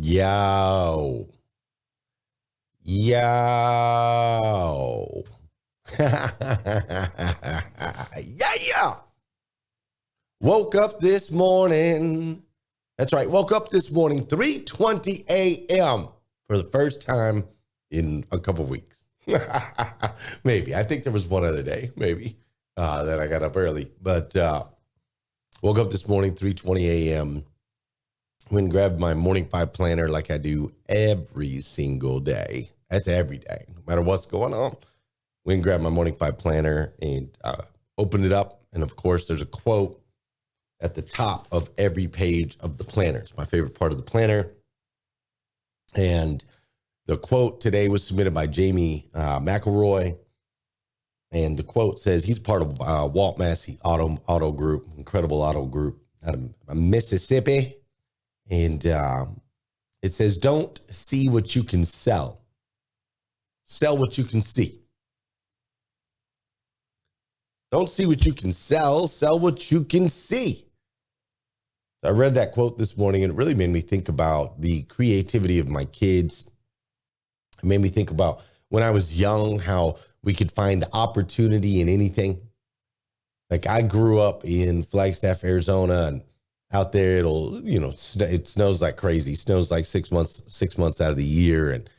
Yo. Yeah. Woke up this morning. That's right. Woke up this morning, 3:20 a.m. for the first time in a couple weeks. Maybe. I think there was one other day, maybe, that I got up early. But woke up this morning, 3:20 a.m. Went and grabbed my morning 5 planner like I do every single day. That's every day, no matter what's going on. Went and grabbed my morning 5 planner and opened it up. And of course, there's a quote at the top of every page of the planner. It's my favorite part of the planner. And the quote today was submitted by Jamie McElroy. And the quote says, he's part of Walt Massey Auto Group, incredible auto group out of Mississippi. And it says, don't see what you can sell. Sell what you can see. Don't see what you can sell. Sell what you can see. I read that quote this morning, and it really made me think about the creativity of my kids. It made me think about when I was young, how we could find opportunity in anything. Like I grew up in Flagstaff, Arizona, and out there it snows like crazy. It snows like 6 months out of the year, and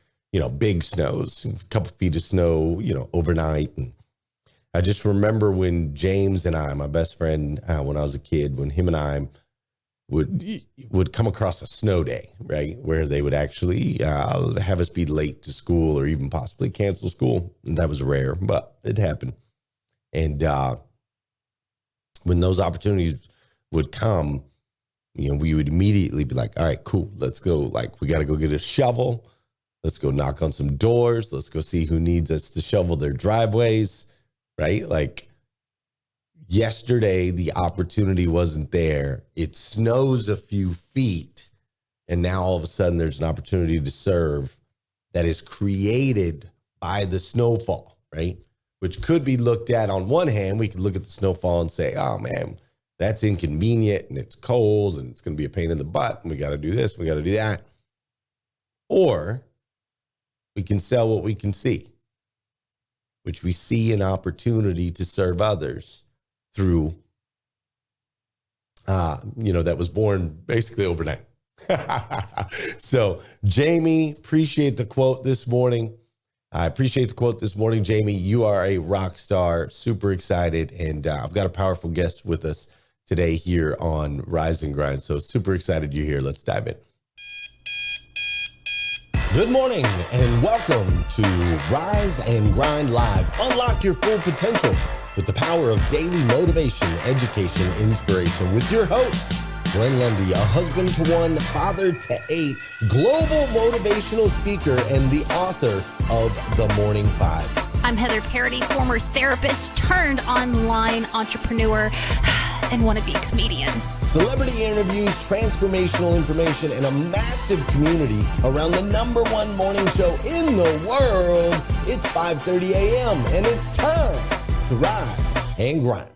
big snows, a couple feet of snow, overnight. And I just remember when James and I, my best friend, when I was a kid, when him and I would come across a snow day, right, where they would actually have us be late to school or even possibly cancel school. And that was rare, but it happened. And when those opportunities would come, we would immediately be like, all right, cool, let's go. Like, we got to go get a shovel. Let's go knock on some doors. Let's go see who needs us to shovel their driveways, right? Like, yesterday, the opportunity wasn't there. It snows a few feet, and now all of a sudden there's an opportunity to serve that is created by the snowfall, right? Which could be looked at on one hand. We could look at the snowfall and say, oh, man, that's inconvenient, and it's cold, and it's going to be a pain in the butt, and we got to do this, we got to do that. Or we can sell what we can see, which we see an opportunity to serve others through, that was born basically overnight. So, Jamie, appreciate the quote this morning. I appreciate the quote this morning, Jamie. You are a rock star, super excited. And I've got a powerful guest with us today here on Rise and Grind. So super excited you're here. Let's dive in. Good morning and welcome to Rise and Grind Live. Unlock your full potential with the power of daily motivation, education, inspiration with your host, Glenn Lundy, a husband to 1, father to 8, global motivational speaker, and the author of The Morning 5. I'm Heather Parody, former therapist turned online entrepreneur and wannabe comedian. Celebrity interviews, transformational information, and a massive community around the #1 morning show in the world. It's 5:30 a.m. and it's time to rise and grind.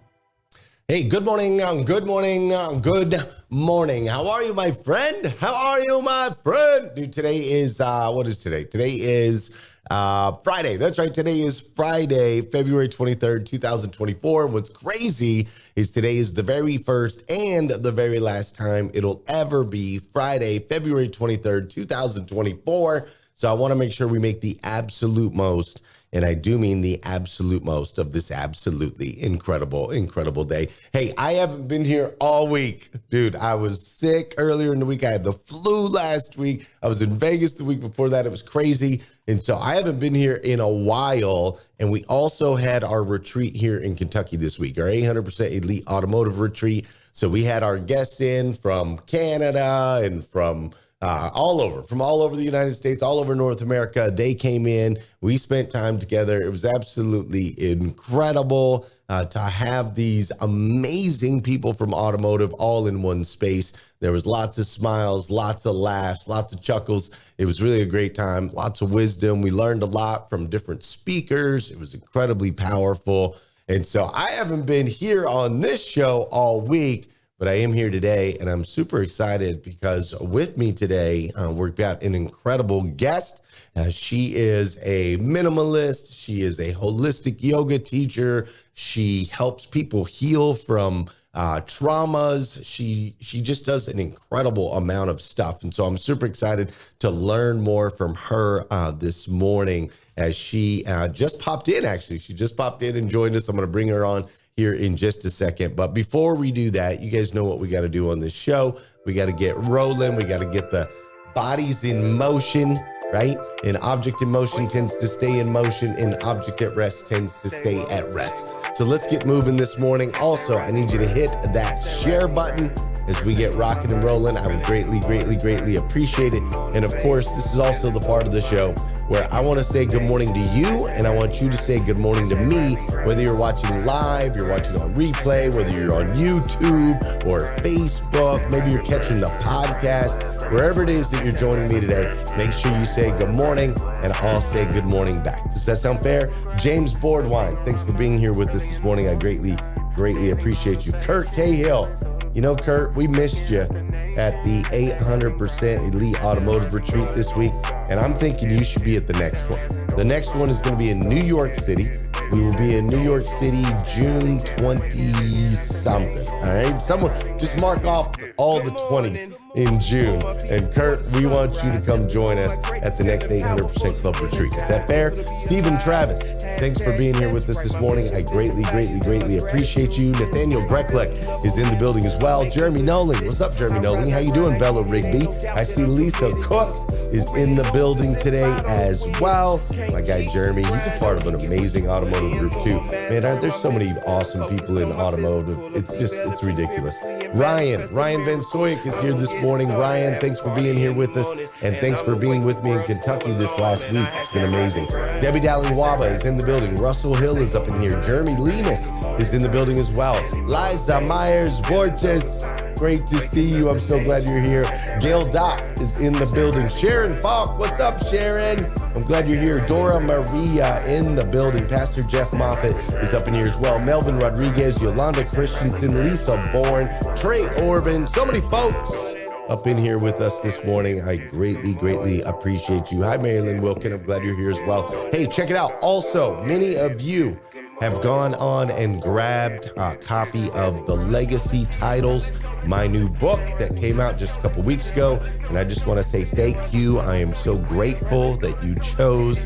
Hey, good morning, good morning, good morning. How are you, my friend? How are you, my friend? Dude, today is, what is today? Today is Friday. That's right. Today is Friday, February 23rd, 2024. What's crazy is today is the very first and the very last time it'll ever be Friday, February 23rd, 2024. So I want to make sure we make the absolute most, and I do mean the absolute most of this absolutely incredible, incredible day. Hey, I haven't been here all week. Dude, I was sick earlier in the week. I had the flu last week. I was in Vegas the week before that. It was crazy. And so I haven't been here in a while. And we also had our retreat here in Kentucky this week, our 800% Elite Automotive Retreat. So we had our guests in from Canada and from all over the United States, all over North America. They came in. We spent time together. It was absolutely incredible to have these amazing people from automotive all in one space. There was lots of smiles, lots of laughs, lots of chuckles. It was really a great time, lots of wisdom. We learned a lot from different speakers. It was incredibly powerful. And so I haven't been here on this show all week, but I am here today, and I'm super excited because with me today, we've got an incredible guest. She is a minimalist. She is a holistic yoga teacher. She helps people heal from traumas. She just does an incredible amount of stuff. And so I'm super excited to learn more from her this morning as she just popped in, actually. She just popped in and joined us. I'm going to bring her on here in just a second. But before we do that, you guys know what we got to do on this show. We got to get rolling. We got to get the bodies in motion, right? An object in motion tends to stay in motion. An object at rest tends to stay at rest. So let's get moving this morning. Also, I need you to hit that share button as we get rocking and rolling. I would greatly, greatly, greatly appreciate it. And of course, this is also the part of the show where I want to say good morning to you, and I want you to say good morning to me, whether you're watching live, you're watching on replay, whether you're on YouTube or Facebook, maybe you're catching the podcast, wherever it is that you're joining me today, make sure you say good morning, and I'll say good morning back. Does that sound fair? James Boardwine, thanks for being here with us this morning. I greatly, greatly appreciate you. Kurt Cahill, you know, Kurt, we missed you at the 800% Elite Automotive Retreat this week, and I'm thinking you should be at the next one. The next one is going to be in New York City. We will be in New York City June 20-something, all right? Someone just mark off all the 20s in June. And Kurt, we want you to come join us at the next 800% Club Retreat. Is that fair? Stephen Travis, thanks for being here with us this morning. I greatly, greatly, greatly appreciate you. Nathaniel Greklick is in the building as well. Jeremy Nolan, what's up, Jeremy Nolan? How you doing, Bella Rigby? I see Lisa Cook is in the building today as well. My guy Jeremy, he's a part of an amazing automotive group too. Man, there's so many awesome people in automotive. It's ridiculous. Ryan Van Soyek is here this morning. Ryan, thanks for being here with us, and thanks for being with me in Kentucky this last week. It's been amazing. Debbie Dowling-Waba is in the building. Russell Hill is up in here. Jeremy Lemus is in the building as well. Liza Myers-Borges, great to see you. I'm so glad you're here. Gail Dopp is in the building. Sharon Falk, what's up, Sharon? I'm glad you're here. Dora Maria in the building. Pastor Jeff Moffitt is up in here as well. Melvin Rodriguez, Yolanda Christensen, Lisa Bourne, Trey Orban, so many folks up in here with us this morning. I greatly, greatly appreciate you. Hi, Marilyn Wilkin. I'm glad you're here as well. Hey, check it out. Also, many of you have gone on and grabbed a copy of The Legacy Titles, my new book that came out just a couple weeks ago. And I just want to say thank you. I am so grateful that you chose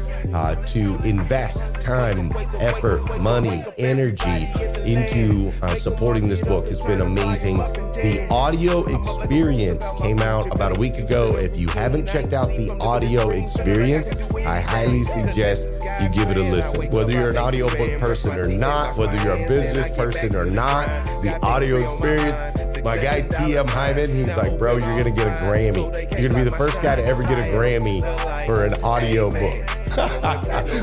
to invest time, effort, money, energy into supporting this book. It's been amazing. The audio experience came out about a week ago. If you haven't checked out the audio experience, I highly suggest you give it a listen. Whether you're an audiobook person or not, whether you're a business person or not, the audio experience, my guy TM Hyman, he's like, bro, you're going to get a Grammy. You're going to be the first guy to ever get a Grammy for an audio book.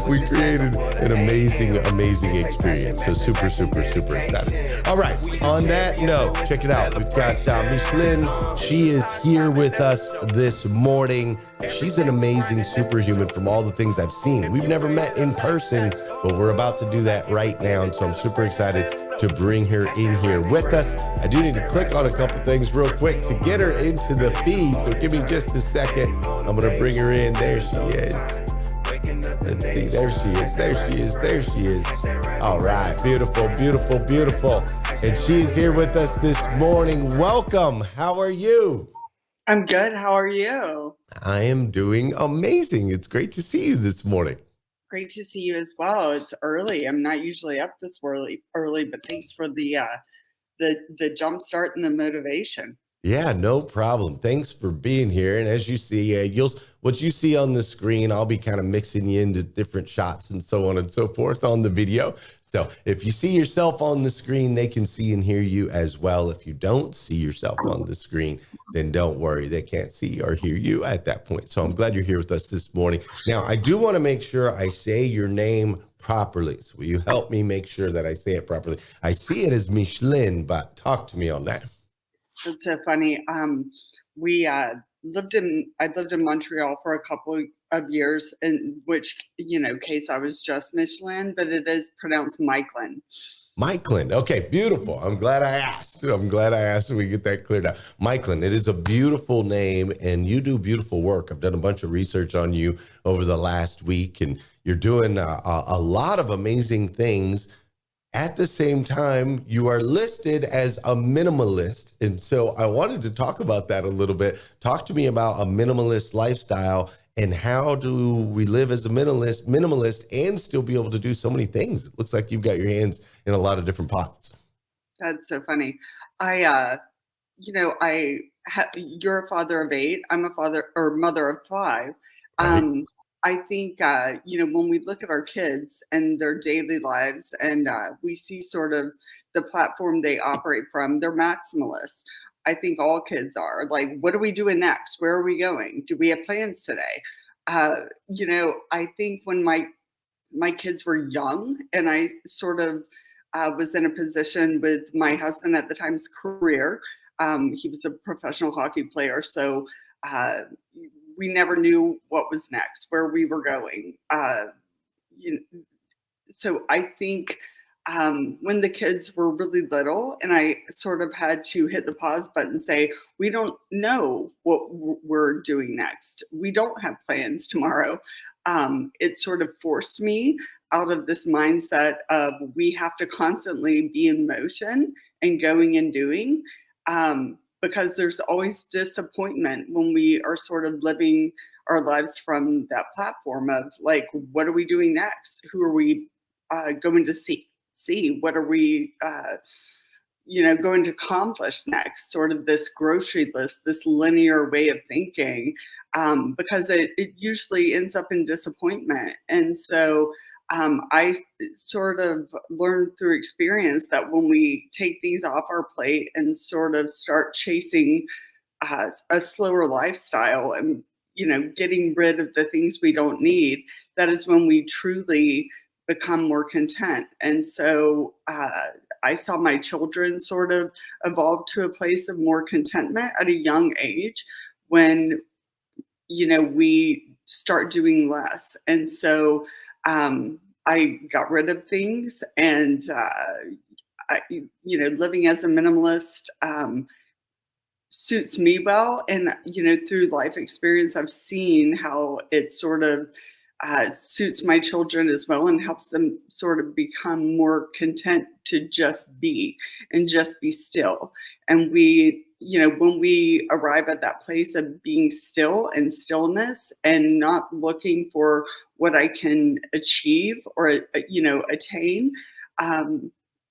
We created an amazing, amazing experience. So super, super, super excited. All right. On that note, check it out. We've got Michlyn. She is here with us this morning. She's an amazing superhuman from all the things I've seen. We've never met in person, but we're about to do that right now. And so I'm super excited to bring her in here with us. I do need to click on a couple things real quick to get her into the feed. So give me just a second. I'm going to bring her in. There she is. Let's see. There she is. There she is. There she is. All right. Beautiful, beautiful, beautiful. And she's here with us this morning. Welcome. How are you? I'm good. How are you? I am doing amazing. It's great to see you this morning. Great to see you as well. It's early. I'm not usually up this early, but thanks for the jump start and the motivation. Yeah, no problem. Thanks for being here. And as you see, what you see on the screen, I'll be kind of mixing you into different shots and so on and so forth on the video. So if you see yourself on the screen, they can see and hear you as well. If you don't see yourself on the screen, then don't worry. They can't see or hear you at that point. So I'm glad you're here with us this morning. Now, I do want to make sure I say your name properly. So will you help me make sure that I say it properly? I see it as Michlyn, but talk to me on that. It's so funny. I lived in Montreal for a couple of years, in which case I was just Michlyn, but it is pronounced Michlyn. Michlyn. Okay, beautiful. I'm glad I asked. So we get that cleared out. Michlyn, it is a beautiful name, and you do beautiful work. I've done a bunch of research on you over the last week, and you're doing a lot of amazing things. At the same time, you are listed as a minimalist. And so I wanted to talk about that a little bit. Talk to me about a minimalist lifestyle and how do we live as a minimalist and still be able to do so many things. It looks like you've got your hands in a lot of different pots. That's so funny. I, you're a father of 8. I'm a father or mother of 5. Right. I think, when we look at our kids and their daily lives and we see sort of the platform they operate from, they're maximalists. I think all kids are. Like, what are we doing next? Where are we going? Do we have plans today? I think when my kids were young and I sort of was in a position with my husband at the time's career. He was a professional hockey player, so uh, we never knew what was next, where we were going. So I think when the kids were really little and I sort of had to hit the pause button and say, we don't know what we're doing next. We don't have plans tomorrow. It sort of forced me out of this mindset of we have to constantly be in motion and going and doing. Because there's always disappointment when we are sort of living our lives from that platform of like, what are we doing next? Who are we going to see? What are we going to accomplish next? Sort of this grocery list, this linear way of thinking, because it usually ends up in disappointment. And so I sort of learned through experience that when we take these off our plate and sort of start chasing a slower lifestyle and getting rid of the things we don't need, that is when we truly become more content. And so I saw my children sort of evolve to a place of more contentment at a young age when we start doing less. And so I got rid of things, and living as a minimalist suits me well. And through life experience, I've seen how it sort of suits my children as well and helps them sort of become more content to just be and just be still. And when we arrive at that place of being still and stillness and not looking for what I can achieve or, attain,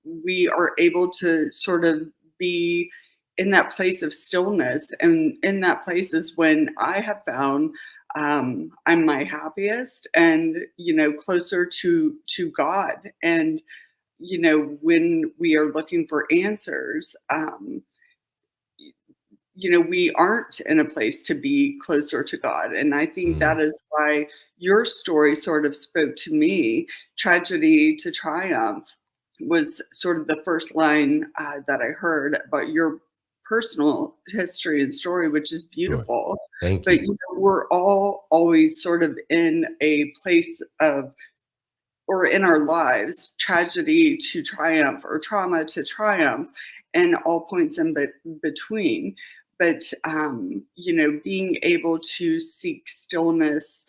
we are able to sort of be in that place of stillness. And in that place is when I have found I'm my happiest and, closer to God. And, when we are looking for answers, we aren't in a place to be closer to God. And I think that is why your story sort of spoke to me. Tragedy to triumph was sort of the first line that I heard about your personal history and story, which is beautiful. Thank But you. we're all always sort of in a place of, or in our lives, tragedy to triumph or trauma to triumph, and all points in between. But being able to seek stillness,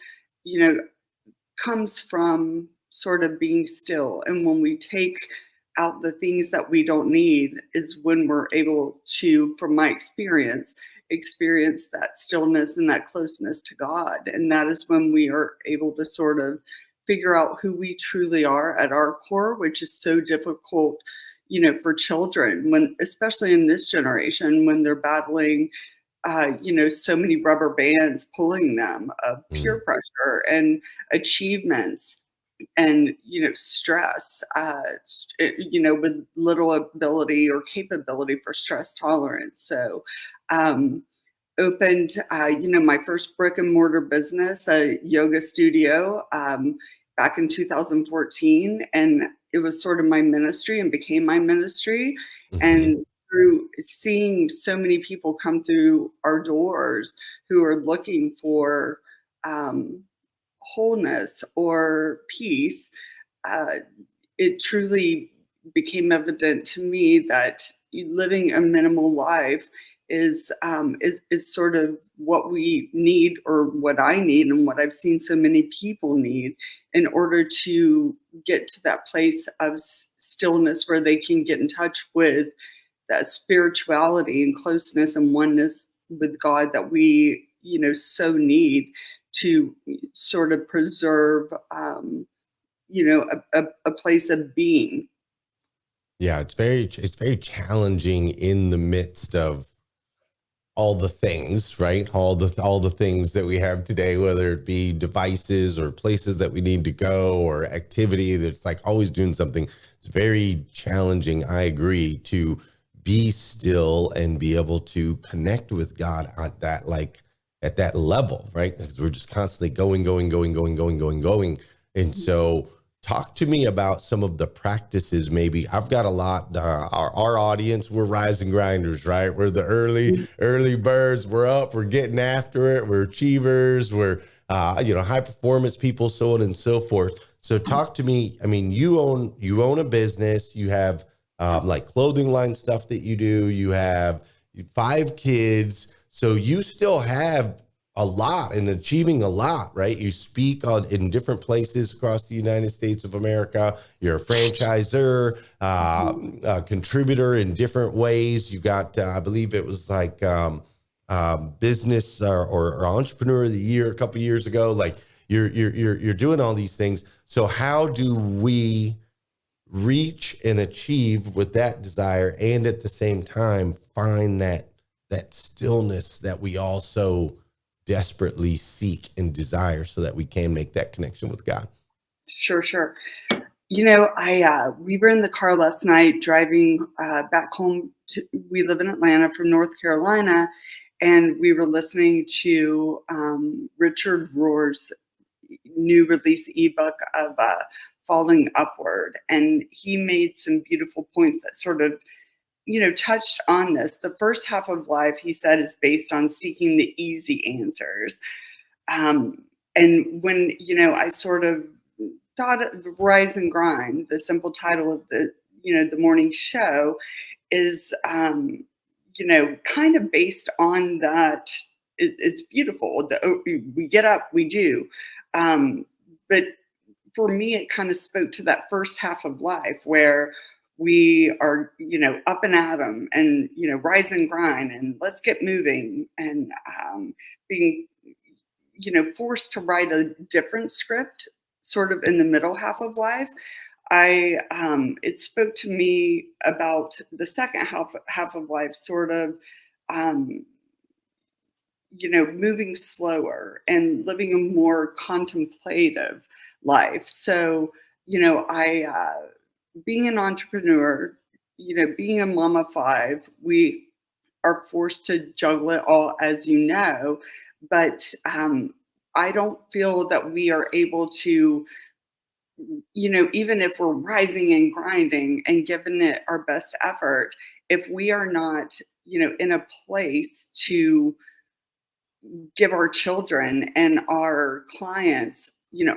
comes from sort of being still. And when we take out the things that we don't need is when we're able to, from my experience that stillness and that closeness to God. And that is when we are able to sort of figure out who we truly are at our core, which is so difficult, for children, when, especially in this generation, when they're battling, so many rubber bands pulling them of peer pressure and achievements and, stress, with little ability or capability for stress tolerance. So, opened, my first brick and mortar business, a yoga studio, back in 2014. And it was sort of my ministry and became my ministry. And through seeing so many people come through our doors who are looking for wholeness or peace, it truly became evident to me that living a minimal life is sort of what we need, or what I need, and what I've seen so many people need in order to get to that place of stillness where they can get in touch with that spirituality and closeness and oneness with God that we, so need to sort of preserve, a place of being. Yeah, it's very challenging in the midst of all the things, right? All the things that we have today, whether it be devices or places that we need to go or activity that's like always doing something. It's very challenging, I agree, to be still and be able to connect with God at that level, right? Because we're just constantly going. And so talk to me about some of the practices. Maybe I've got a lot. Our audience, we're rising grinders, right? We're the early birds. We're up. We're getting after it. We're achievers. We're high performance people, so on and so forth. So talk to me. I mean, you own a business. You have like clothing line stuff that you do. You have 5 kids. So you still have a lot and achieving a lot, right? You speak in different places across the United States of America. You're a franchisor, a contributor in different ways. You got, I believe it was like business or entrepreneur of the year a couple years ago. Like you're doing all these things. So how do we reach and achieve with that desire, and at the same time find that stillness that we also desperately seek and desire, so that we can make that connection with God? Sure. We were in the car last night driving back home. We live in Atlanta from North Carolina, and we were listening to Richard Rohr's new release ebook of Falling Upward, and he made some beautiful points that sort of touched on this. The first half of life, he said, is based on seeking the easy answers. And when, I sort of thought of Rise and Grind, the simple title of the morning show is, kind of based on that. It's beautiful. We get up, we do. But for me, it kind of spoke to that first half of life where we are, up and at 'em and, rise and grind and let's get moving, and being, forced to write a different script sort of in the middle half of life. It spoke to me about the second half of life, sort of, um, moving slower and living a more contemplative life. So, being an entrepreneur, being a mom of 5, we are forced to juggle it all, as you know. But I don't feel that we are able to, even if we're rising and grinding and giving it our best effort, if we are not, in a place to give our children and our clients,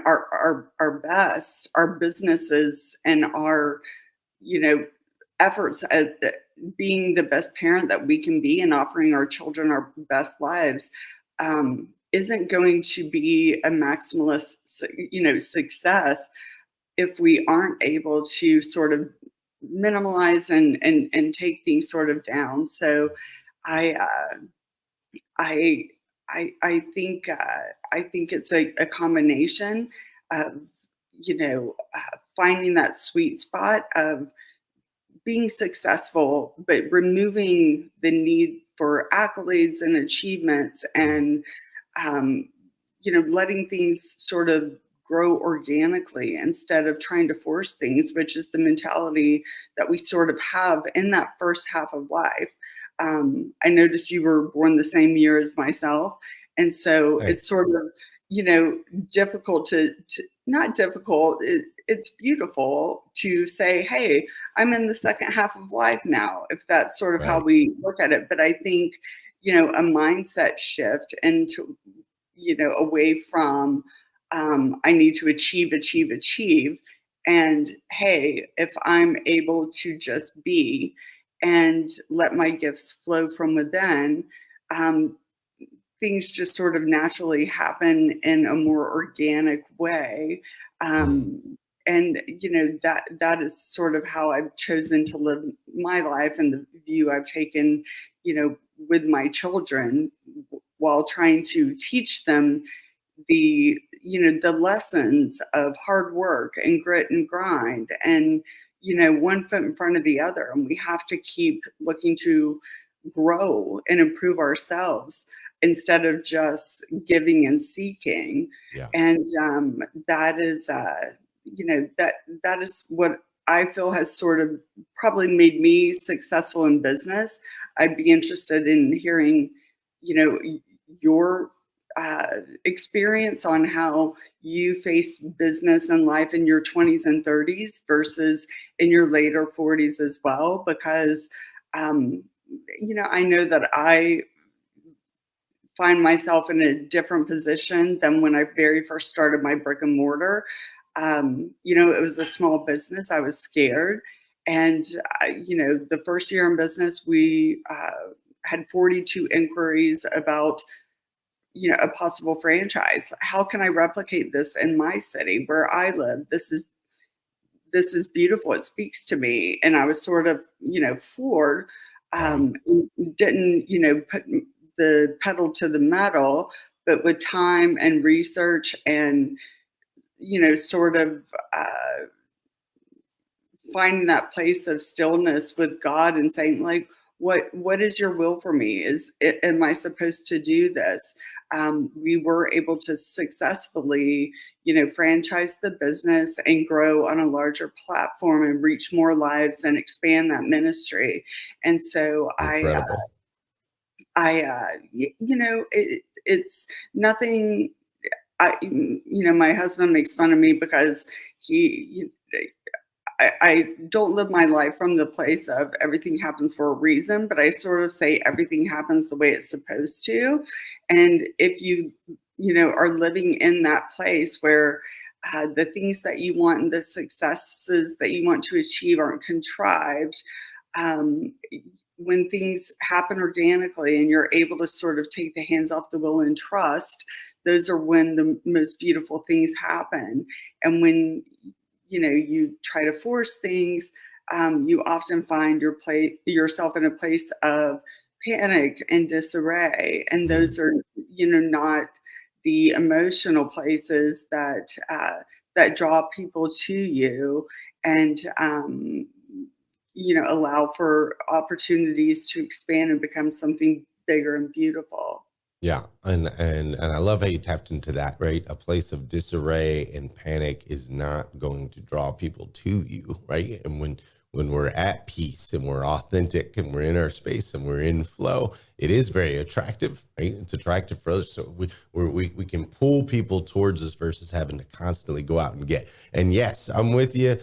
our best, our businesses, and our, efforts at being the best parent that we can be and offering our children our best lives, isn't going to be a maximalist, success if we aren't able to sort of minimalize and take things sort of down. So I I I think it's a combination of, finding that sweet spot of being successful, but removing the need for accolades and achievements, and um, letting things sort of grow organically instead of trying to force things, which is the mentality that we sort of have in that first half of life. I noticed you were born the same year as myself. And so Thanks. it's sort of, difficult to not difficult. It's beautiful to say, hey, I'm in the second half of life now, if that's sort of how Right. we look at it. But I think, a mindset shift into, away from I need to achieve, And hey, if I'm able to just be and let my gifts flow from within, um, things just sort of naturally happen in a more organic way. Mm, And that is sort of how I've chosen to live my life, and the view I've taken, with my children, while trying to teach them the lessons of hard work and grit and grind, and one foot in front of the other, and we have to keep looking to grow and improve ourselves instead of just giving and seeking. yeah. And that is that is what I feel has sort of probably made me successful in business. I'd be interested in hearing, your experience on how you face business and life in your 20s and 30s versus in your later 40s as well, because um, I know that I find myself in a different position than when I very first started my brick and mortar. It was a small business. I was scared. And, the first year in business, we had 42 inquiries about, a possible franchise. How can I replicate this in my city where I live? This is beautiful. It speaks to me. And I was sort of, floored, Right. and didn't, put the pedal to the metal, but with time and research and, sort of finding that place of stillness with God and saying, like, what is your will for me? Am I supposed to do this? We were able to successfully, franchise the business and grow on a larger platform and reach more lives and expand that ministry. And so Incredible. it's nothing. My husband makes fun of me because he, I don't live my life from the place of everything happens for a reason, but I sort of say everything happens the way it's supposed to. And if are living in that place where the things that you want and the successes that you want to achieve aren't contrived, um, when things happen organically and you're able to sort of take the hands off the wheel and trust, those are when the most beautiful things happen. And when you try to force things, you often find yourself in a place of panic and disarray, and Mm, those are not the emotional places that draw people to you, and allow for opportunities to expand and become something bigger and beautiful. yeah. And I love how you tapped into that, right? A place of disarray and panic is not going to draw people to you, right? And when we're at peace and we're authentic and we're in our space and we're in flow, it is very attractive, right? It's attractive for others. So we can pull people towards us versus having to constantly go out and get. And yes, I'm with you.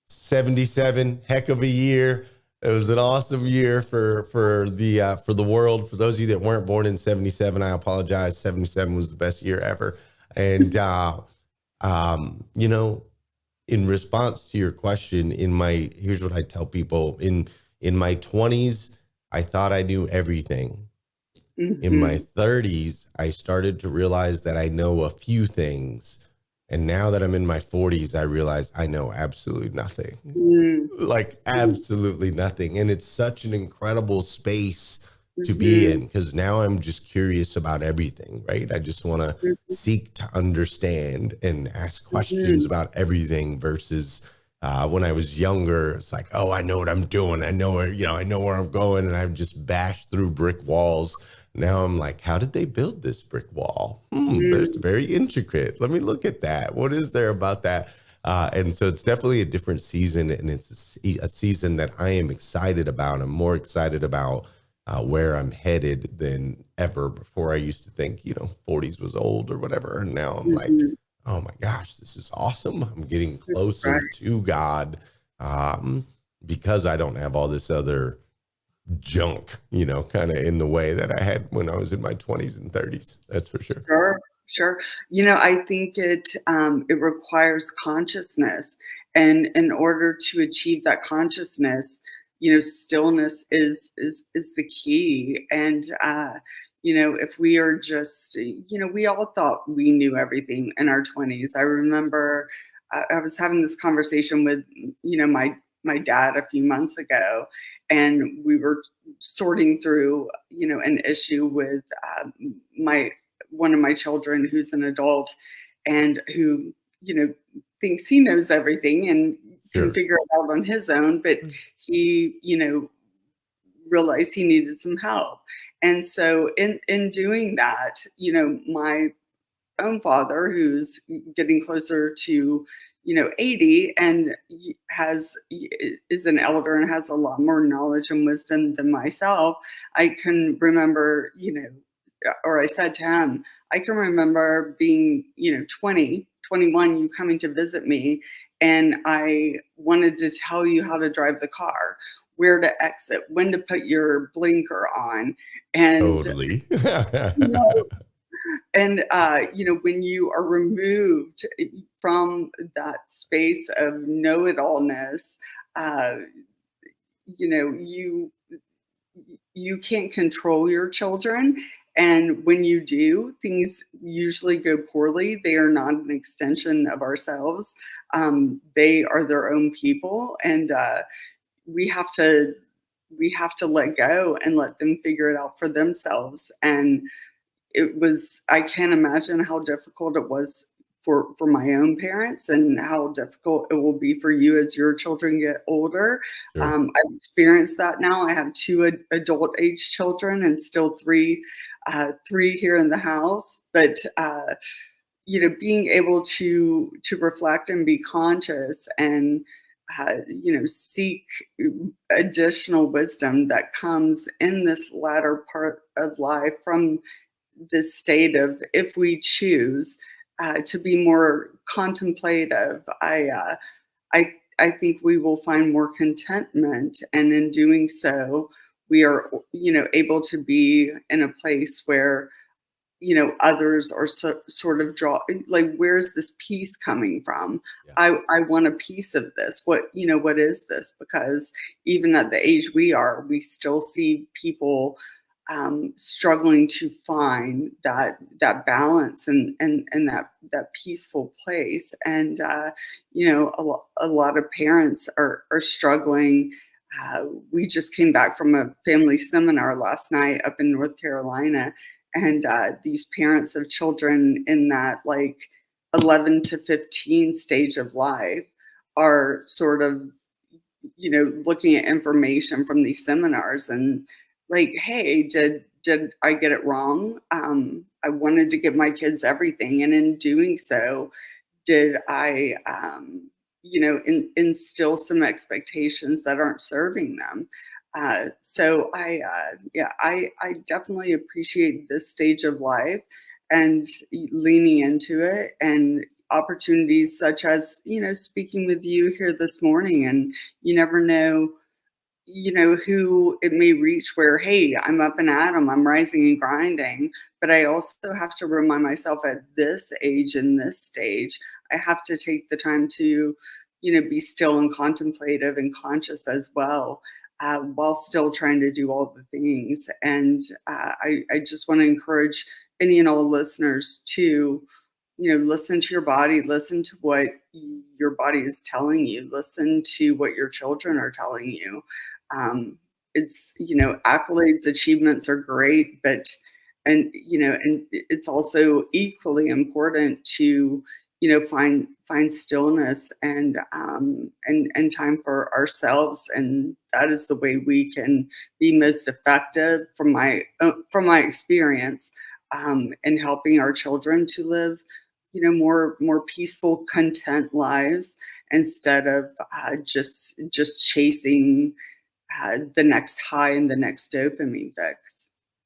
77, heck of a year. It was an awesome year for the world. For those of you that weren't born in 77, I apologize. 77 was the best year ever. And you know, in response to your question, here's what I tell people. In my 20s, I thought I knew everything. In my Hmm. 30s, I started to realize that I know a few things. And now that I'm in my 40s, I realize I know absolutely nothing, like absolutely nothing. And it's such an incredible space to be Hmm. in because now I'm just curious about everything, right? I just want to seek to understand and ask questions Hmm. about everything versus when I was younger, it's like, oh, I know what I'm doing. I know I know where I'm going. And I've just bashed through brick walls. Now I'm like, how did they build this brick wall? That's Hmm. very intricate. Let me look at that. What is there about that? And so it's definitely a different season, and it's a season that I am excited about. I'm more excited about where I'm headed than ever before. I used to think, 40s was old or whatever. And now I'm like, Hmm. oh my gosh, this is awesome. I'm getting Right. closer to God um, because I don't have all this other junk, kind of in the way that I had when I was in my 20s and 30s. That's for sure. Sure. Sure. I think it requires consciousness, and in order to achieve that consciousness, stillness is the key. And if we are just, we all thought we knew everything in our 20s. I remember I was having this conversation with, my dad a few months ago, and we were sorting through, an issue with my one of my children who's an adult and who, thinks he knows everything and can Sure. figure it out on his own, but he, realized he needed some help. And so in doing that, my own father, who's getting closer to 80, and is an elder and has a lot more knowledge and wisdom than myself. I can remember, or I said to him, I can remember being, 20, 21, you coming to visit me, and I wanted to tell you how to drive the car, where to exit, when to put your blinker on. And, Totally. you know, when you are removed from that space of know-it-allness, uh, you know, you you can't control your children. And when you do, things usually go poorly. They are not an extension of ourselves. They are their own people, and we have to let go and let them figure it out for themselves. And I can't imagine how difficult it was for my own parents, and how difficult it will be for you as your children get older. Sure. I've experienced that now. I have two adult age children and still three here in the house. But being able to reflect and be conscious, and seek additional wisdom that comes in this latter part of life from this state of, if we choose to be more contemplative, I think we will find more contentment, and in doing so, we are able to be in a place where others are sort of like, where's this peace coming from? Yeah. I want a piece of this. What is this? Because even at the age we are, we still see people struggling to find that balance, and that peaceful place. And a lot of parents are struggling. We just came back from a family seminar last night up in North Carolina, and these parents of children in that, like, 11 to 15 stage of life are sort of, looking at information from these seminars, and like, hey, did I get it wrong? I wanted to give my kids everything, and in doing so, did I, instill some expectations that aren't serving them? So I definitely appreciate this stage of life, and leaning into it, and opportunities such as, speaking with you here this morning. And you never know, who it may reach, where, hey, I'm up and at 'em, I'm rising and grinding. But I also have to remind myself, at this age and this stage, I have to take the time to, be still and contemplative and conscious as well, while still trying to do all the things. And I just want to encourage any and all listeners to, listen to your body, listen to what your body is telling you, listen to what your children are telling you. It's, accolades, achievements are great, but, and it's also equally important to, find stillness, and time for ourselves. And that is the way we can be most effective, from my experience, in helping our children to live, more peaceful, content lives, instead of just chasing the next high and the next dopamine fix.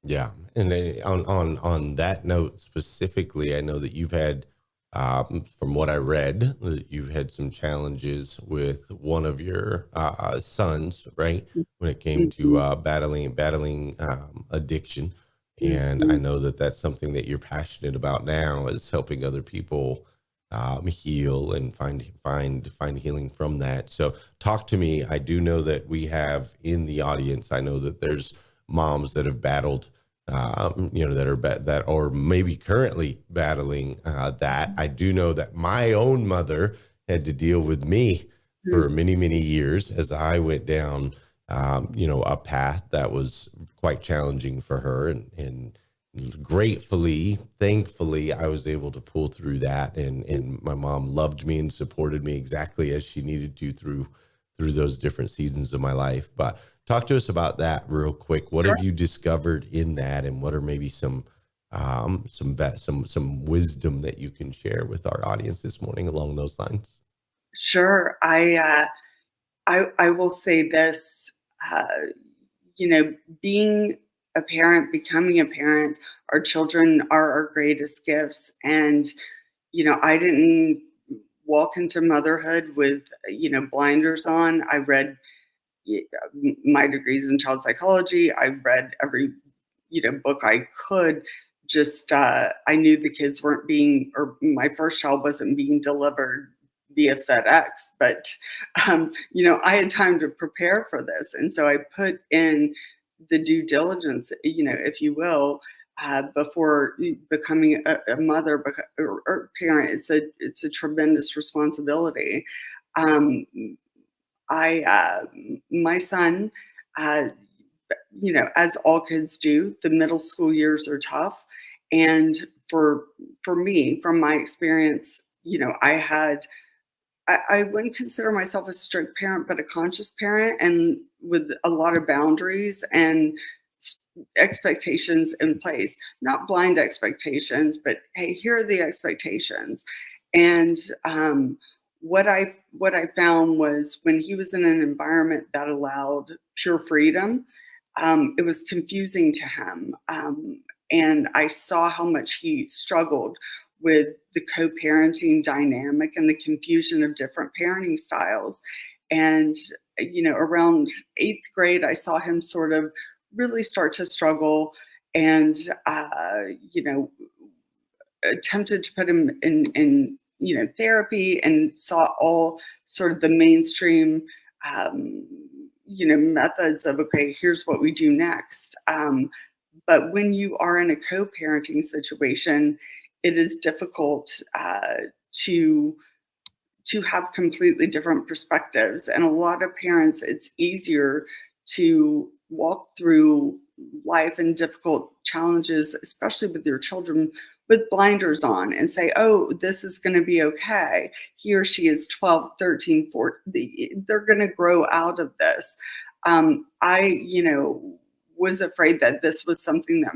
Yeah. And on that note specifically, I know that you've had, from what I read, that you've had some challenges with one of your sons, right? When it came to battling addiction. And I Mhm. know that that's something that you're passionate about now, is helping other people heal and find healing from that. So talk to me. I do know that we have in the audience, I know that there's moms that have battled, that or maybe currently battling that. I do know that my own mother had to deal with me for Mhm. many, many years as I went down, a path that was quite challenging for her. And gratefully, thankfully, I was able to pull through that. And my mom loved me and supported me exactly as she needed to through those different seasons of my life. But talk to us about that real quick. What Sure. have you discovered in that, and what are maybe some wisdom that you can share with our audience this morning along those lines? Sure. I will say this, uh, being a parent, becoming a parent, our children are our greatest gifts. And, I didn't walk into motherhood with, blinders on. I read my degrees in child psychology. I read every, book I could. Just, I knew the kids weren't being, or my first child wasn't being delivered via FedEx, but, I had time to prepare for this. And so I put in the due diligence, if you will, before becoming a mother or parent. It's a tremendous responsibility. Um, my son, uh, as all kids do, the middle school years are tough. And for me, from my experience, I wouldn't consider myself a strict parent, but a conscious parent, and with a lot of boundaries and s- expectations in place. Not blind expectations, but hey, here are the expectations. And what I found was when he was in an environment that allowed pure freedom, it was confusing to him. And I saw how much he struggled with the co-parenting dynamic and the confusion of different parenting styles. And around 8th grade, I saw him sort of really start to struggle, and you know attempted to put him in therapy, and saw all sort of the mainstream um, methods of, okay, here's what we do next. But when you are in a co-parenting situation, it is difficult to have completely different perspectives. And a lot of parents, it's easier to walk through life and difficult challenges, especially with your children, with blinders on and say, oh, this is going to be okay. He or she is 12, 13, 14. They're going to grow out of this. I, was afraid that this was something that,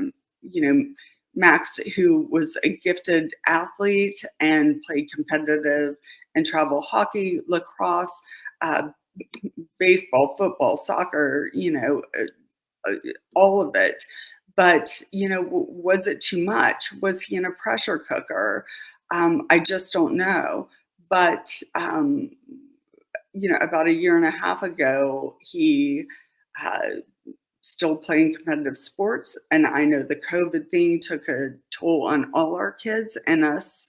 Max, who was a gifted athlete and played competitive and travel hockey, lacrosse, uh, baseball, football, soccer, all of it. But, was it too much? Was he in a pressure cooker? I just don't know. But, about a year and a half ago, he uh, still playing competitive sports. And I know the COVID thing took a toll on all our kids and us,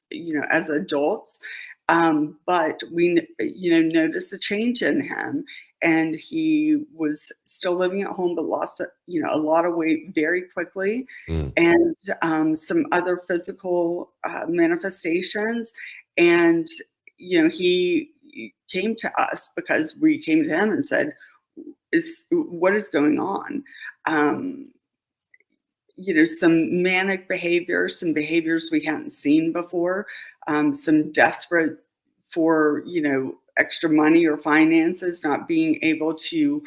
as adults. But we, noticed a change in him, and he was still living at home, but lost, a lot of weight very quickly, Mm. and some other physical manifestations. And, he came to us because we came to him and said, is what is going on? Um, some manic behaviors, some behaviors we hadn't seen before, some desperate for, extra money or finances, not being able to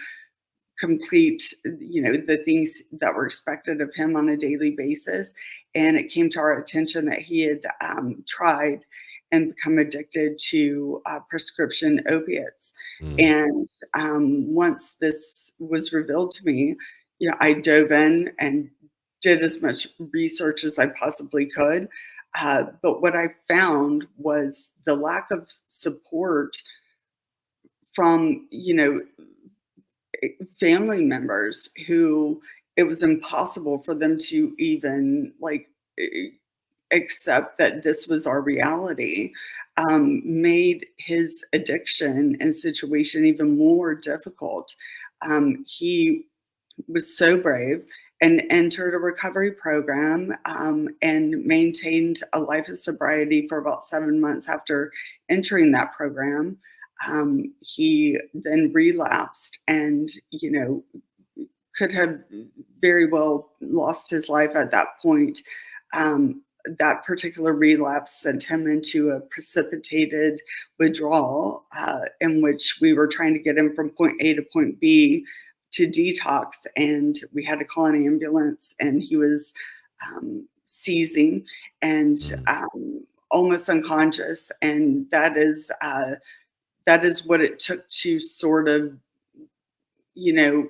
complete, the things that were expected of him on a daily basis. And it came to our attention that he had tried and become addicted to prescription opiates. Mm. And once this was revealed to me, I dove in and did as much research as I possibly could. But what I found was the lack of support from, family members who, it was impossible for them to even like accept that this was our reality, made his addiction and situation even more difficult. He was so brave and entered a recovery program, and maintained a life of sobriety for about 7 months after entering that program. He then relapsed and, could have very well lost his life at that point. Um, that particular relapse sent him into a precipitated withdrawal, in which we were trying to get him from point A to point B to detox, and we had to call an ambulance, and he was seizing and Mm. almost unconscious, and that is what it took to sort of, you know,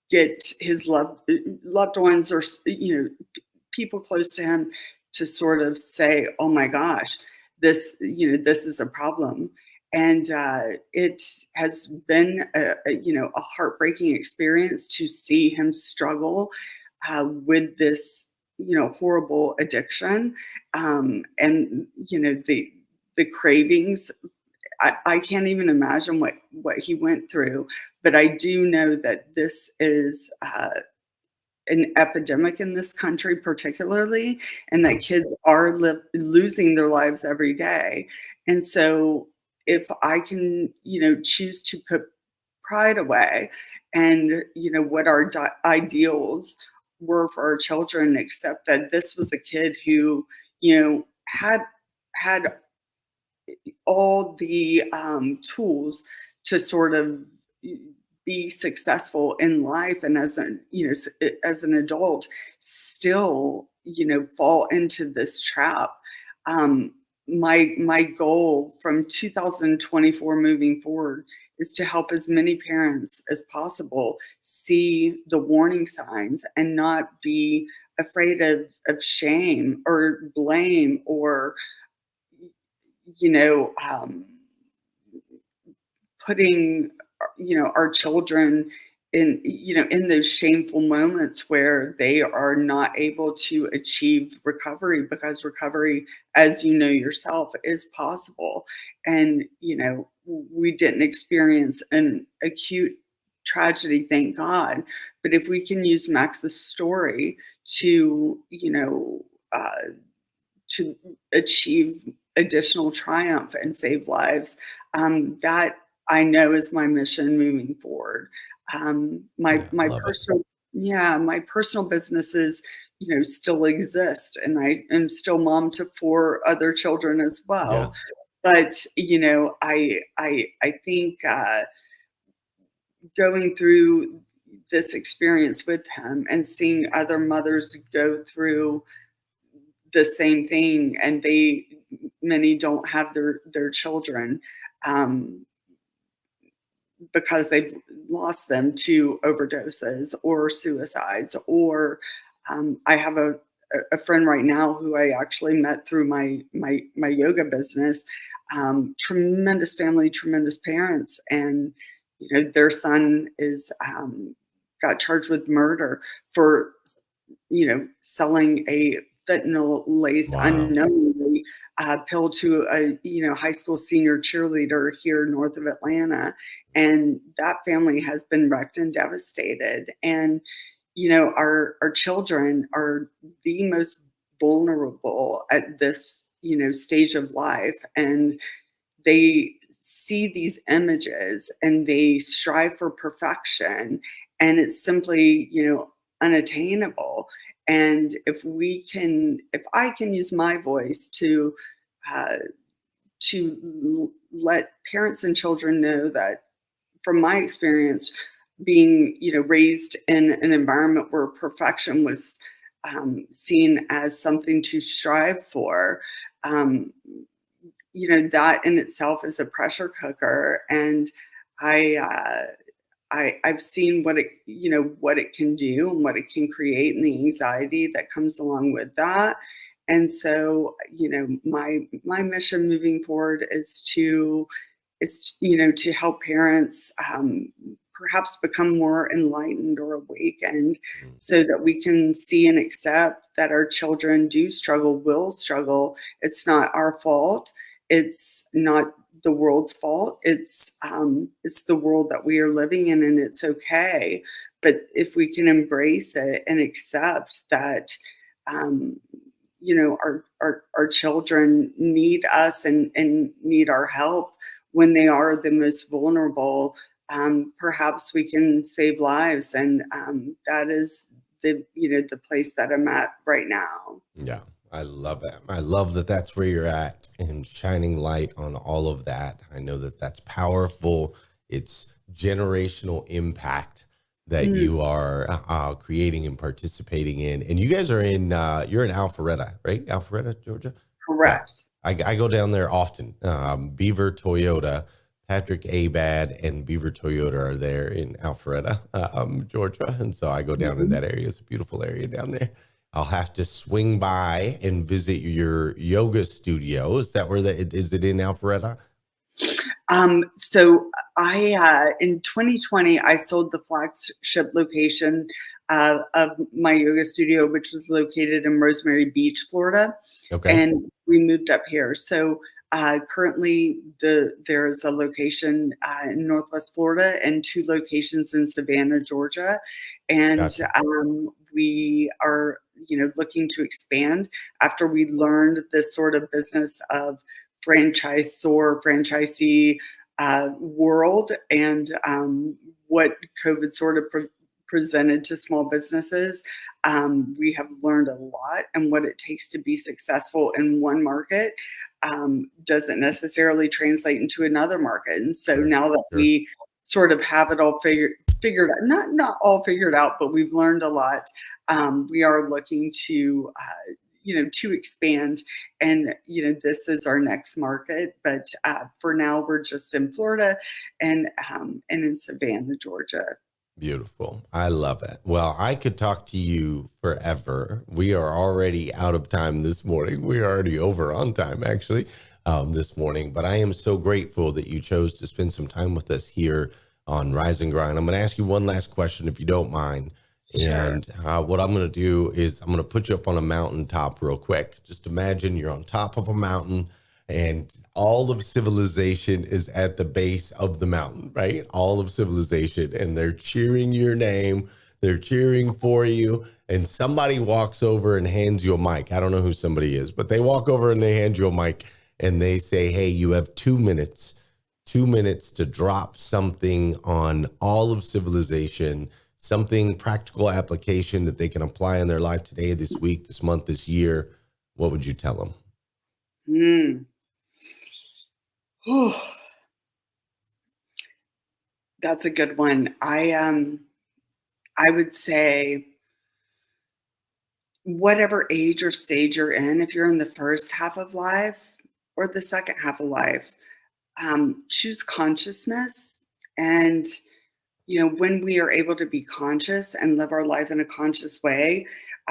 get his loved ones, or people close to him, to sort of say, "Oh my gosh, this is a problem." And it has been a heartbreaking experience to see him struggle with this horrible addiction, and the cravings. I can't even imagine what he went through, but I do know that this is an epidemic in this country, particularly, and Yeah. that kids are losing their lives every day. And so, if I can, choose to put pride away, and what our ideals were for our children, except that this was a kid who, had all the tools to sort of be successful in life, and as an as an adult, still fall into this trap. um, my goal from 2024 moving forward is to help as many parents as possible see the warning signs and not be afraid of shame or blame, or you know, um, putting our children in in those shameful moments where they are not able to achieve recovery, because recovery, as you know yourself, is possible. And we didn't experience an acute tragedy, thank God, but if we can use Max's story to to achieve additional triumph and save lives. That I know is my mission moving forward. Yeah, I My love it. personal, yeah, my personal businesses, still exist, and I am still mom to 4 other children as Yeah. well. But I think going through this experience with him and seeing other mothers go through the same thing, and many don't have their children, um, because they've lost them to overdoses or suicides. Or I have a friend right now who I actually met through my yoga business. Tremendous family, tremendous parents, and their son is got charged with murder for selling a fentanyl laced Wow. unknowingly pill to a high school senior cheerleader here north of Atlanta, and that family has been wrecked and devastated. And our children are the most vulnerable at this stage of life, and they see these images and they strive for perfection, and it's simply unattainable. And if I can use my voice uh, let parents and children know that, from my experience, being raised in an environment where perfection was seen as something to strive for, um, that in itself is a pressure cooker. And I, I've seen what it can do and what it can create, and the anxiety that comes along with that. And so, my mission moving forward is to help parents perhaps become more enlightened or awakened Mm. so that we can see and accept that our children do struggle, will struggle. It's not our fault. It's not the world's fault. It's the world that we are living in, and it's okay. But if we can embrace it and accept that, um, our children need us and need our help when they are the most vulnerable, perhaps we can save lives. And that is the place that I'm at right now. Yeah, I love it. I love that that's where you're at and shining light on all of that. I know that that's powerful. It's generational impact that Mm, you are creating and participating in. And you guys are you're in Alpharetta, right? Alpharetta, Georgia? Yeah. correct. I go down there often. Beaver Toyota, Patrick Abad and Beaver Toyota are there in Alpharetta, Georgia. And so I go down in Mhm. that area. It's a beautiful area down there. I'll have to swing by and visit your yoga studio. Is that is it in Alpharetta? So in 2020, I sold the flagship location of my yoga studio, which was located in Rosemary Beach, Florida, Okay. and we moved up here. So currently, there's a location in Northwest Florida and two locations in Savannah, Georgia, and Gotcha. we are looking to expand after we learned this sort of business of franchisee world, and what COVID sort of presented to small businesses. We have learned a lot, and what it takes to be successful in one market doesn't necessarily translate into another market. And so Sure. now that Sure. we sort of have it all figured out, not all figured out, but we've learned a lot. We are looking to to expand, and this is our next market. But for now, we're just in Florida and in Savannah, Georgia. Beautiful. I love it. Well, I could talk to you forever. We are already out of time this morning. We are already over on time, actually, this morning. But I am so grateful that you chose to spend some time with us here on Rise and Grind. I'm going to ask you one last question, if you don't mind. Sure. And what I'm going to do is I'm going to put you up on a mountaintop real quick. Just imagine you're on top of a mountain and all of civilization is at the base of the mountain, right? All of civilization, and they're cheering your name. They're cheering for you. And somebody walks over and hands you a mic. I don't know who somebody is, but they walk over and they hand you a mic and they say, hey, you have 2 minutes, 2 minutes to drop something on all of civilization, something practical application that they can apply in their life today, this week, this month, this year. What would you tell them? Mm. Whew, that's a good one. I would say whatever age or stage you're in, if you're in the first half of life or the second half of life, choose consciousness. And when we are able to be conscious and live our life in a conscious way,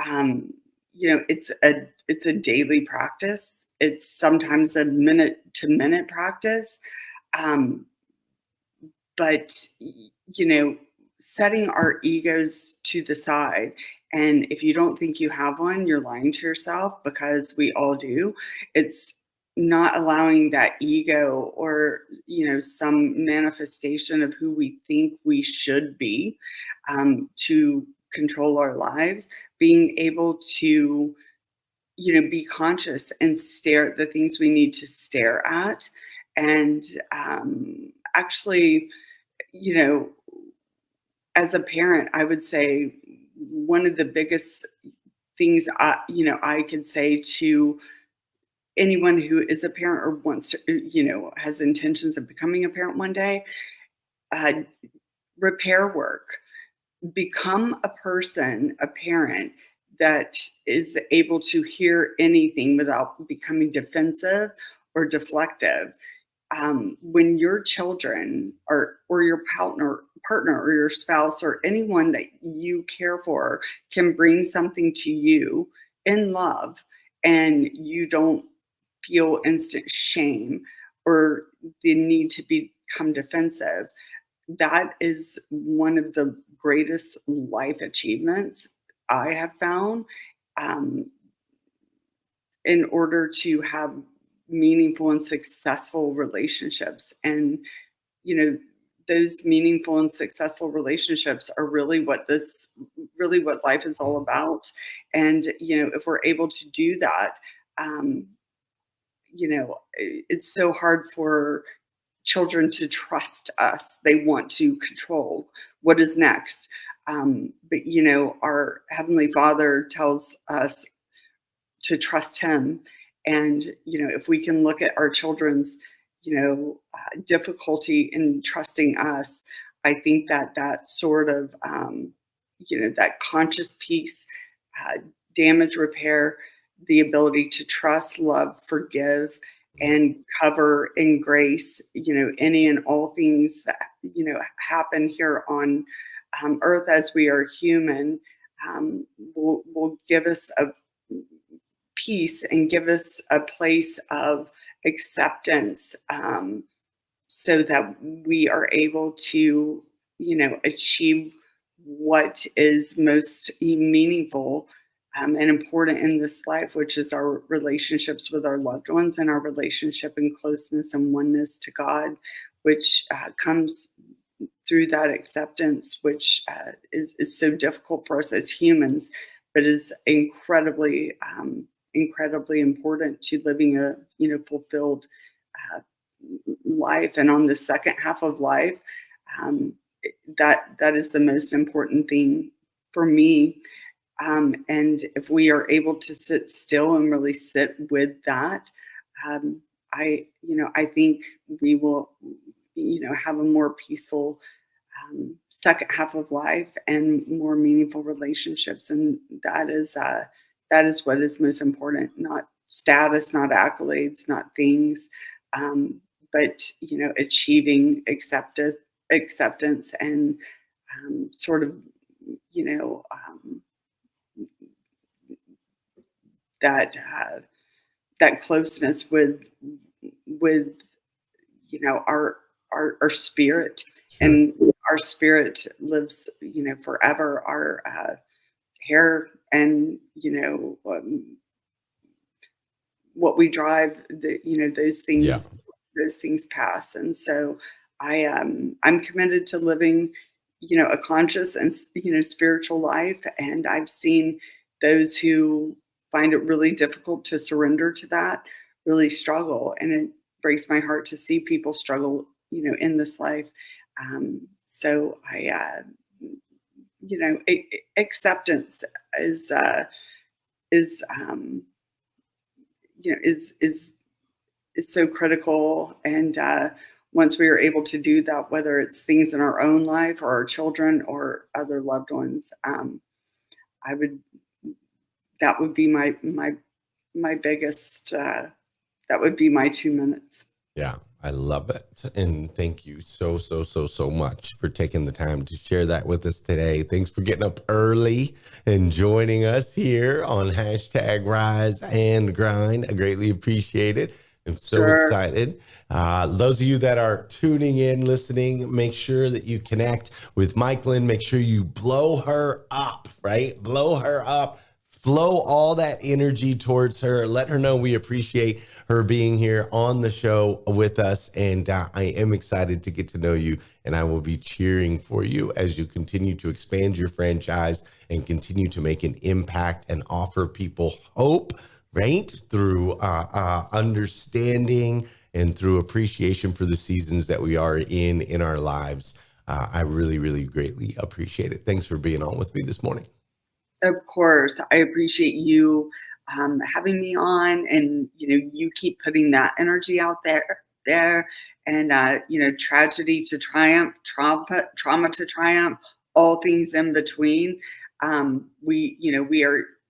um, it's a daily practice. It's sometimes a minute to minute practice. Um, but setting our egos to the side, and if you don't think you have one, you're lying to yourself, because we all do. It's not allowing that ego or some manifestation of who we think we should be, to control our lives. Being able to be conscious and stare at the things we need to stare at, and actually, you know, as a parent, I would say one of the biggest things I could say to anyone who is a parent or wants to, has intentions of becoming a parent one day, uh, repair work. Become a person, a parent that is able to hear anything without becoming defensive or deflective. When your children or your partner or your spouse or anyone that you care for can bring something to you in love, and you don't feel instant shame or the need to become defensive, that is one of the greatest life achievements I have found, um, in order to have meaningful and successful relationships. And, you know, those meaningful and successful relationships are really what life is all about. And, if we're able to do that, um, it's so hard for children to trust us. They want to control what is next. But, our Heavenly Father tells us to trust Him. And, if we can look at our children's, difficulty in trusting us, I think that sort of, that conscious piece, uh, damage repair, the ability to trust, love, forgive, and cover in grace, any and all things that, happen here on earth as we are human, will give us a peace and give us a place of acceptance, so that we are able to, achieve what is most meaningful, and important in this life, which is our relationships with our loved ones and our relationship and closeness and oneness to God, which comes through that acceptance, which is so difficult for us as humans, but is incredibly important to living a fulfilled uh, life. And on the second half of life, um, that is the most important thing for me. And if we are able to sit still and really sit with that, um, I think we will, have a more peaceful second half of life and more meaningful relationships. And that is what is most important, not status, not accolades, not things, but, achieving acceptance and sort of, you know, um, that that closeness with our spirit. Sure. And our spirit lives forever. Our hair and what we drive, Yeah. those things pass. And so I'm committed to living a conscious and spiritual life. And I've seen those who find it really difficult to surrender to that really struggle, and it breaks my heart to see people struggle in this life. So acceptance is is so critical. And once we are able to do that, whether it's things in our own life or our children or other loved ones, I would that would be my biggest. That would be my 2 minutes. Yeah, I love it. And thank you so much for taking the time to share that with us today. Thanks for getting up early and joining us here on hashtag Rise and Grind. I greatly appreciate it. I'm so Sure. excited. Those of you that are tuning in, listening, make sure that you connect with Michlyn. Make sure you blow her up, right? Blow her up. Flow all that energy towards her. Let her know we appreciate her being here on the show with us. And I am excited to get to know you. And I will be cheering for you as you continue to expand your franchise and continue to make an impact and offer people hope, right? Through understanding and through appreciation for the seasons that we are in our lives. I really greatly appreciate it. Thanks for being on with me this morning. Of course, I appreciate you having me on, and you keep putting that energy out there, and tragedy to triumph, trauma to triumph, all things in between. We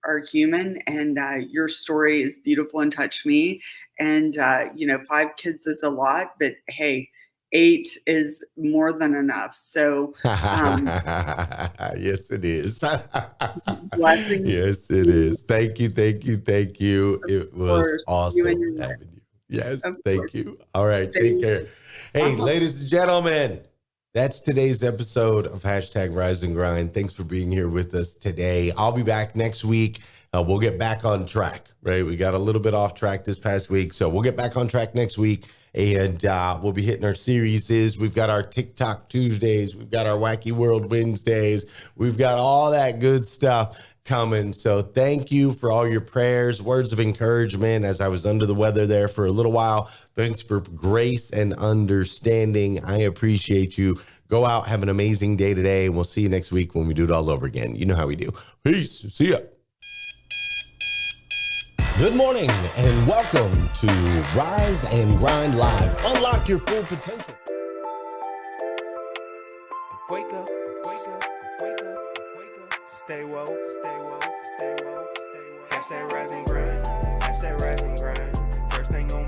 are human, and your story is beautiful and touched me. And 5 kids is a lot, but hey, 8 is more than enough. So Yes, it is. blessings. Yes, it is. Thank you. It was Course, you and awesome your wife. having you. Yes, Of thank course. you. All right, take Thank care. Hey, ladies and gentlemen, That's today's episode of hashtag Rise and Grind. Thanks for being here with us today. I'll be back next week. We'll get back on track, right? We got a little bit off track this past week, so we'll get back on track next week, and we'll be hitting our series. We've got our TikTok Tuesdays. We've got our Wacky World Wednesdays. We've got all that good stuff coming. So thank you for all your prayers, words of encouragement as I was under the weather there for a little while. Thanks for grace and understanding. I appreciate you. Go out, have an amazing day today, and we'll see you next week when we do it all over again. You know how we do. Peace. See ya. Good morning and welcome to Rise and Grind Live. Unlock your full potential. Wake up, wake up, wake up, wake up. Stay woke, stay woke, stay woke, stay woke. Hashtag Rise and Grind, hashtag Rise and Grind. First thing on